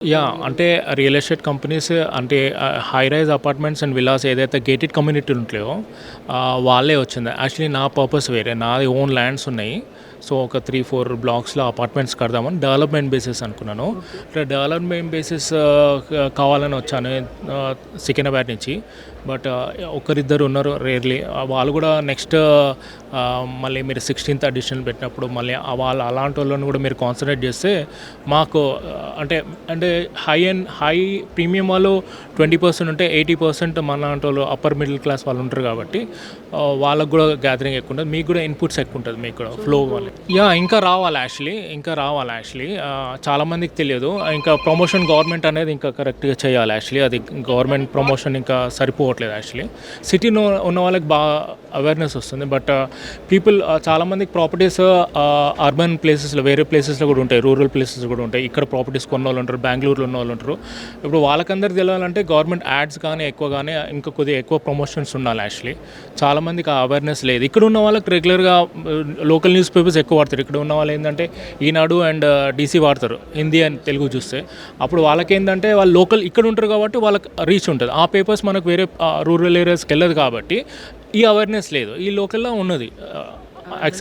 అంటే real estate companies అంటే high rise apartments and villas ఏదైతే గేటెడ్ కమ్యూనిటీలు ఉంటాయో వాళ్ళే వచ్చింది. యాక్చువల్లీ నా పర్పస్ వేరే, నాది ఓన్ ల్యాండ్స్ ఉన్నాయి. సో ఒక 3-4 బ్లాక్స్లో అపార్ట్మెంట్స్ కడదామని డెవలప్మెంట్ బేసిస్ అనుకున్నాను. ఇట్లా డెవలప్మెంట్ బేసిస్ కావాలని వచ్చాను సికింద్రాబాద్ నుంచి. బట్ ఒకరిద్దరు ఉన్నారు రేర్లీ, వాళ్ళు కూడా నెక్స్ట్ మళ్ళీ మీరు 16th ఎడిషన్ పెట్టినప్పుడు మళ్ళీ వాళ్ళు అలాంటి వాళ్ళని కూడా మీరు కాన్సన్ట్రేట్ చేస్తే మాకు అంటే అంటే హై ప్రీమియం వాళ్ళు 20% ఉంటే 80% మన లాంటి వాళ్ళు అప్పర్ మిడిల్ క్లాస్ వాళ్ళు ఉంటారు కాబట్టి వాళ్ళకు కూడా గ్యాదరింగ్ ఎక్కువ ఉంటుంది, మీకు కూడా ఇన్పుట్స్ ఎక్కువ ఉంటుంది, మీకు కూడా ఫ్లో వాళ్ళు. ఇంకా రావాలి యాక్చువల్లీ చాలామందికి తెలియదు. ఇంకా ప్రమోషన్ గవర్నమెంట్ అనేది ఇంకా కరెక్ట్గా చేయాలి యాక్చువల్లీ. అది గవర్నమెంట్ ప్రమోషన్ ఇంకా సరిపోవట్లేదు యాక్చువల్లీ. సిటీలో ఉన్న వాళ్ళకి బాగా అవేర్నెస్ వస్తుంది. బట్ పీపుల్ చాలామందికి ప్రాపర్టీస్ అర్బన్ ప్లేసెస్లో వేరే ప్లేసెస్లో కూడా ఉంటాయి, రూరల్ ప్లేసెస్ కూడా ఉంటాయి. ఇక్కడ ప్రాపర్టీస్ కొన్న వాళ్ళు ఉంటారు, బెంగళూరులో ఉన్న వాళ్ళు ఉంటారు. ఇప్పుడు వాళ్ళకందరూ తెలియాలంటే గవర్నమెంట్ యాడ్స్ కానీ ఎక్కువగానే ఇంకా కొద్దిగా ఎక్కువ ప్రమోషన్స్ ఉండాలి యాక్చువల్లీ. చాలామందికి ఆ అవేర్నెస్ లేదు. ఇక్కడ ఉన్న వాళ్ళకి రెగ్యులర్గా లోకల్ న్యూస్ పేపర్స్ ఎక్కువ వాడతారు. ఇక్కడ ఉన్న వాళ్ళు ఏంటంటే ఈనాడు అండ్ డీసీ వాడతారు, హిందీ అండ్ తెలుగు చూస్తే. అప్పుడు వాళ్ళకి ఏంటంటే వాళ్ళు లోకల్ ఇక్కడ ఉంటారు కాబట్టి వాళ్ళకి రీచ్ ఉంటుంది. ఆ పేపర్స్ మనకు వేరే రూరల్ ఏరియాస్కి వెళ్ళదు కాబట్టి ఈ అవేర్నెస్ లేదు. ఈ లోకల్లో ఉన్నది యాక్సెప్ట్